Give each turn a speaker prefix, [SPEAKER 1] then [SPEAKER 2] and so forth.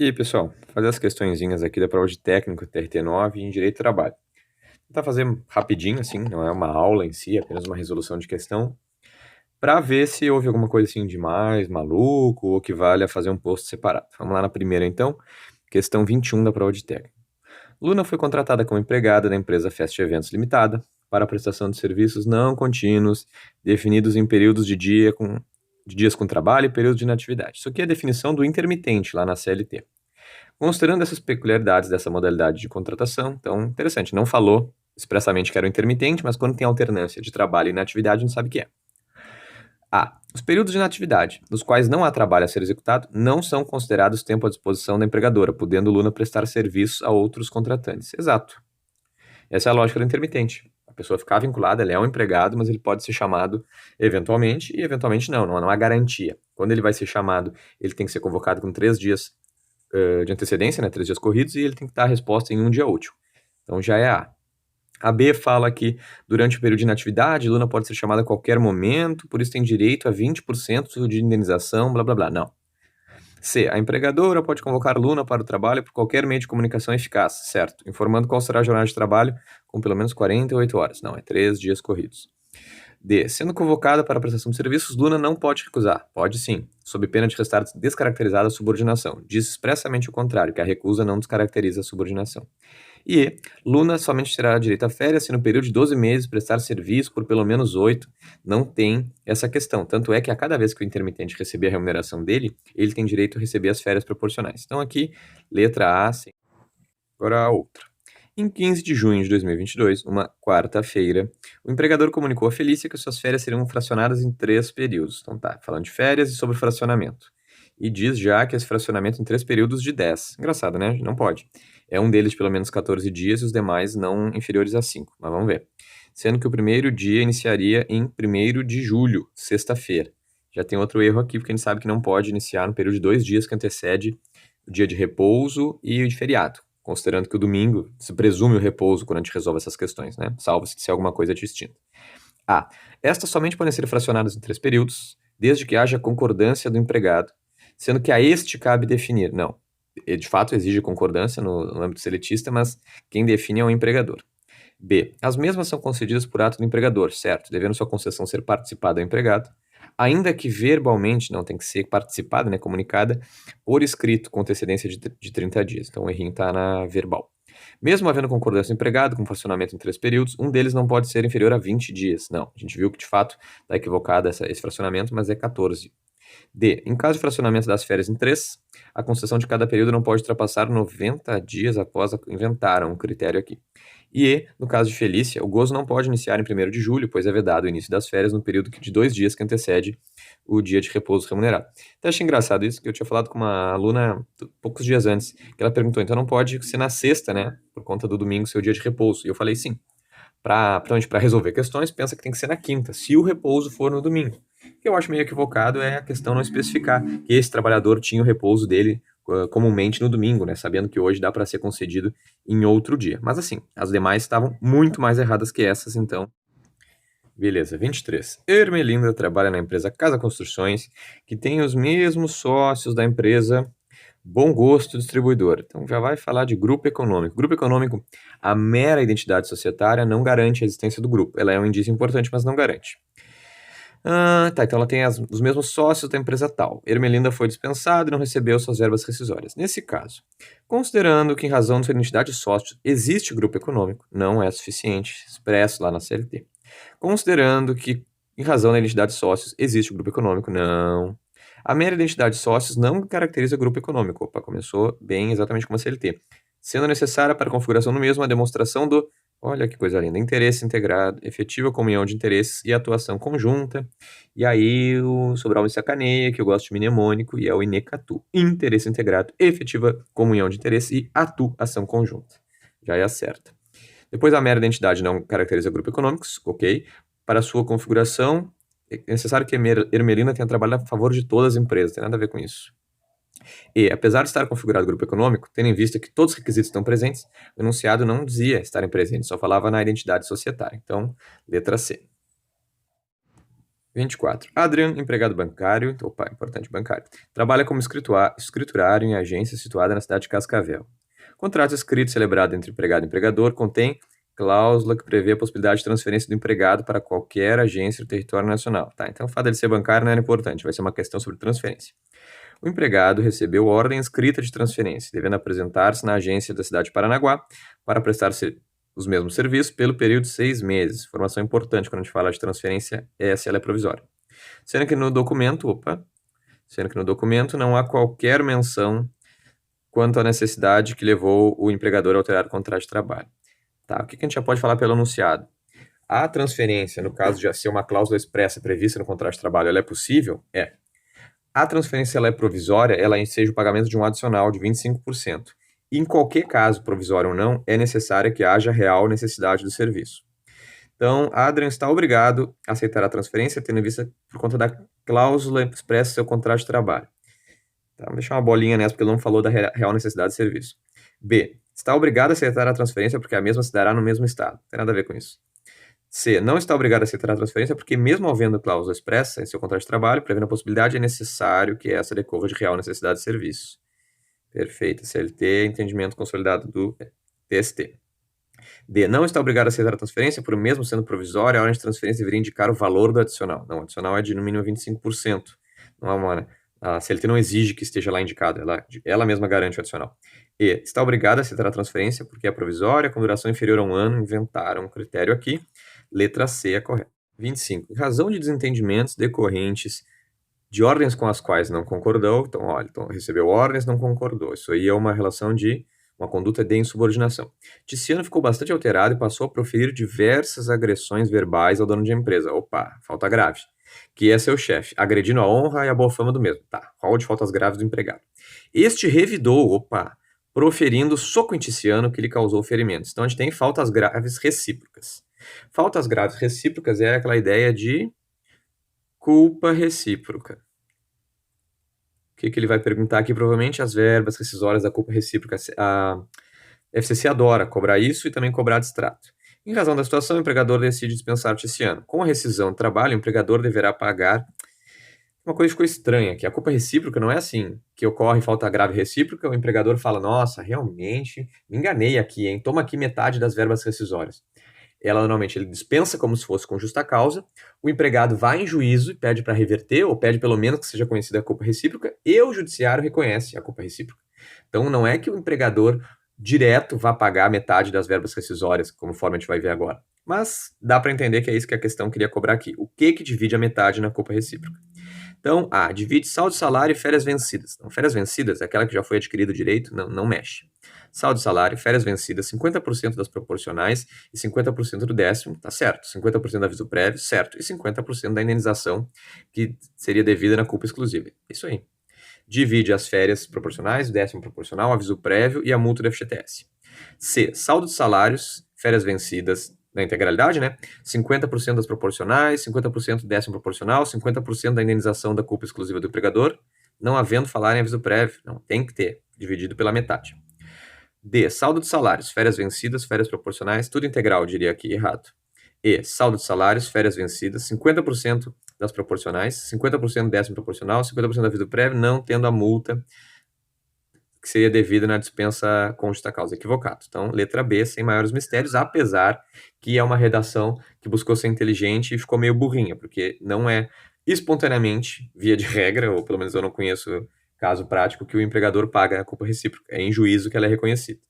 [SPEAKER 1] E aí, pessoal, fazer as questõezinhas aqui da prova de técnico TRT9 em Direito do Trabalho. Tentar fazer rapidinho, assim, não é uma aula em si, é apenas uma resolução de questão, para ver se houve alguma coisa assim de mais maluco ou que vale a fazer um posto separado. Vamos lá na primeira, então, questão 21 da prova de técnico. Luna foi contratada como empregada da empresa Fest Eventos Limitada para a prestação de serviços não contínuos, definidos em períodos de dias com trabalho e períodos de inatividade. Isso aqui é a definição do intermitente lá na CLT. Considerando essas peculiaridades dessa modalidade de contratação, então, interessante, não falou expressamente que era o intermitente, mas quando tem alternância de trabalho e inatividade, a gente sabe que é. A. Os períodos de inatividade, nos quais não há trabalho a ser executado, não são considerados tempo à disposição da empregadora, podendo Luna prestar serviços a outros contratantes. Exato. Essa é a lógica do intermitente. A pessoa ficar vinculada, ele é um empregado, mas ele pode ser chamado eventualmente e eventualmente não há garantia. Quando ele vai ser chamado, ele tem que ser convocado com 3 dias de antecedência, né, 3 dias corridos, e ele tem que dar a resposta em um dia útil. Então já é A. A B fala que durante o período de inatividade, Luna pode ser chamada a qualquer momento, por isso tem direito a 20% de indenização, blá blá blá. Não. C. A empregadora pode convocar Luna para o trabalho por qualquer meio de comunicação eficaz, certo? Informando qual será a jornada de trabalho com pelo menos 48 horas. Não, é 3 dias corridos. D. Sendo convocada para a prestação de serviços, Luna não pode recusar. Pode sim, sob pena de restar descaracterizada a subordinação. Diz expressamente o contrário, que a recusa não descaracteriza a subordinação. E E. Luna somente terá direito a férias se no período de 12 meses prestar serviço por pelo menos 8. Não tem essa questão. Tanto é que a cada vez que o intermitente receber a remuneração dele, ele tem direito a receber as férias proporcionais. Então aqui, letra A, sim. Agora a outra. Em 15 de junho de 2022, uma quarta-feira, o empregador comunicou a Felícia que suas férias seriam fracionadas em 3 períodos. Então tá, falando de férias e sobre fracionamento. E diz já que esse fracionamento em 3 períodos de 10. Engraçado, né? Não pode. É um deles de pelo menos 14 dias e os demais não inferiores a 5. Mas vamos ver. Sendo que o primeiro dia iniciaria em 1º de julho, sexta-feira. Já tem outro erro aqui, porque a gente sabe que não pode iniciar no período de 2 dias que antecede o dia de repouso e o de feriado, considerando que o domingo se presume o repouso quando a gente resolve essas questões, né? Salvo se alguma coisa distinta. A. Estas somente podem ser fracionadas em 3 períodos, desde que haja concordância do empregado, sendo que a este cabe definir. Não, de fato exige concordância no âmbito seletista, mas quem define é o empregador. B. As mesmas são concedidas por ato do empregador, certo, devendo sua concessão ser participada ao empregado, ainda que verbalmente não tem que ser participada, né, comunicada, por escrito, com antecedência de 30 dias. Então o errinho está na verbal. Mesmo havendo concordância do empregado com fracionamento em 3 períodos, um deles não pode ser inferior a 20 dias. Não, a gente viu que de fato está equivocado esse fracionamento, mas é 14. D. Em caso de fracionamento das férias em 3, a concessão de cada período não pode ultrapassar 90 dias após inventaram um critério aqui. E E, no caso de Felícia, o gozo não pode iniciar em 1º de julho, pois é vedado o início das férias no período de 2 dias que antecede o dia de repouso remunerado. Então, achei engraçado isso, que eu tinha falado com uma aluna poucos dias antes, que ela perguntou, então não pode ser na sexta, né, por conta do domingo ser o dia de repouso. E eu falei, sim, para resolver questões, pensa que tem que ser na quinta, se o repouso for no domingo. O que eu acho meio equivocado é a questão não especificar que esse trabalhador tinha o repouso dele comumente no domingo, né, sabendo que hoje dá para ser concedido em outro dia. Mas assim, as demais estavam muito mais erradas que essas, então. Beleza, 23. Ermelinda trabalha na empresa Casa Construções, que tem os mesmos sócios da empresa Bom Gosto Distribuidora. Então já vai falar de grupo econômico. Grupo econômico, a mera identidade societária não garante a existência do grupo. Ela é um indício importante, mas não garante. Tá, então ela tem os mesmos sócios da empresa tal. Ermelinda foi dispensada e não recebeu suas verbas rescisórias. Nesse caso, considerando que em razão de sua identidade de sócio existe grupo econômico, não é suficiente, expresso lá na CLT. Considerando que em razão da identidade de sócios existe o grupo econômico, não. A mera identidade de sócios não caracteriza grupo econômico. Opa, começou bem exatamente como a CLT. Sendo necessária para a configuração do mesmo a demonstração do, olha que coisa linda, interesse integrado, efetiva comunhão de interesses e atuação conjunta. E aí o Sobral me sacaneia, que eu gosto de mnemônico, e é o INECATU. Interesse integrado, efetiva comunhão de interesses e atuação conjunta. Já é a certa. Depois a mera identidade não caracteriza grupo econômicos, ok. Para sua configuração, é necessário que a Ermelina tenha trabalhado a favor de todas as empresas, tem nada a ver com isso. E, apesar de estar configurado grupo econômico, tendo em vista que todos os requisitos estão presentes, o enunciado não dizia estarem presentes, só falava na identidade societária. Então, letra C. 24. Adrian, empregado bancário, opa, importante bancário, trabalha como escriturário em agência situada na cidade de Cascavel. Contrato escrito celebrado entre empregado e empregador contém cláusula que prevê a possibilidade de transferência do empregado para qualquer agência do território nacional. Tá, então o fato de ser bancário não era importante, vai ser uma questão sobre transferência. O empregado recebeu ordem escrita de transferência, devendo apresentar-se na agência da cidade de Paranaguá para prestar os mesmos serviços pelo período de 6 meses. Informação importante quando a gente fala de transferência é se ela é provisória. Sendo que no documento não há qualquer menção quanto à necessidade que levou o empregador a alterar o contrato de trabalho. Tá, o que a gente já pode falar pelo enunciado? A transferência, no caso de ser uma cláusula expressa prevista no contrato de trabalho, ela é possível? É. A transferência ela é provisória, ela enseja o pagamento de um adicional de 25%. Em qualquer caso, provisório ou não, é necessário que haja real necessidade do serviço. Então, a Adrian está obrigado a aceitar a transferência, tendo em vista por conta da cláusula expressa do seu contrato de trabalho. Tá, vou deixar uma bolinha nessa, porque ele não falou da real necessidade de serviço. B. Está obrigado a aceitar a transferência porque a mesma se dará no mesmo estado. Não tem nada a ver com isso. C. Não está obrigado a aceitar a transferência porque, mesmo havendo cláusula expressa em seu contrato de trabalho, prevendo a possibilidade, é necessário que essa decorra de real necessidade de serviço. Perfeito. CLT, entendimento consolidado do TST. D. Não está obrigado a aceitar a transferência, por mesmo sendo provisória, a ordem de transferência deveria indicar o valor do adicional. Não, o adicional é de no mínimo 25%. Não há uma... A CLT não exige que esteja lá indicado, ela mesma garante o adicional. E. Está obrigado a aceitar a transferência porque é provisória, com duração inferior a um ano, inventaram um critério aqui. Letra C é correta. 25. Em razão de desentendimentos decorrentes de ordens com as quais não concordou, então, olha, então recebeu ordens, não concordou. Isso aí é uma relação de uma conduta de insubordinação. Tiziano ficou bastante alterado e passou a proferir diversas agressões verbais ao dono de empresa. Opa, falta grave. Que é seu chefe, agredindo a honra e a boa fama do mesmo. Tá, rol de faltas graves do empregado. Este revidou, proferindo soco em Tiziano que lhe causou ferimentos. Então a gente tem faltas graves recíprocas. Faltas graves recíprocas é aquela ideia de culpa recíproca. O que ele vai perguntar aqui? Provavelmente as verbas rescisórias da culpa recíproca. A FCC adora cobrar isso e também cobrar distrato. Em razão da situação, o empregador decide dispensar o Tiziano. Com a rescisão do trabalho, o empregador deverá pagar. Uma coisa ficou estranha, que a culpa recíproca não é assim, que ocorre falta grave recíproca, o empregador fala, nossa, realmente, me enganei aqui, hein? Toma aqui metade das verbas rescisórias. Ela normalmente ele dispensa como se fosse com justa causa, o empregado vai em juízo e pede para reverter, ou pede pelo menos que seja conhecida a culpa recíproca, e o judiciário reconhece a culpa recíproca. Então não é que o empregador direto vá pagar metade das verbas rescisórias, conforme a gente vai ver agora. Mas dá para entender que é isso que a questão queria cobrar aqui. O que divide a metade na culpa recíproca? Então, A, divide saldo de salário e férias vencidas. Então, férias vencidas é aquela que já foi adquirido direito, não mexe. Saldo de salário, férias vencidas, 50% das proporcionais e 50% do décimo, tá certo. 50% do aviso prévio, certo. E 50% da indenização que seria devida na culpa exclusiva. Isso aí. Divide as férias proporcionais, o décimo proporcional, o aviso prévio e a multa do FGTS. C, saldo de salários, férias vencidas, na integralidade, né? 50% das proporcionais, 50% do décimo proporcional, 50% da indenização da culpa exclusiva do empregador, não havendo falar em aviso prévio. Não, tem que ter, dividido pela metade. D, saldo de salários, férias vencidas, férias proporcionais, tudo integral, diria aqui, errado. E, saldo de salários, férias vencidas, 50% das proporcionais, 50% do décimo proporcional, 50% da aviso prévio, não tendo a multa que seria devida na dispensa com justa causa, equivocado. Então, letra B, sem maiores mistérios, apesar que é uma redação que buscou ser inteligente e ficou meio burrinha, porque não é espontaneamente, via de regra, ou pelo menos eu não conheço caso prático, que o empregador paga a culpa recíproca. É em juízo que ela é reconhecida.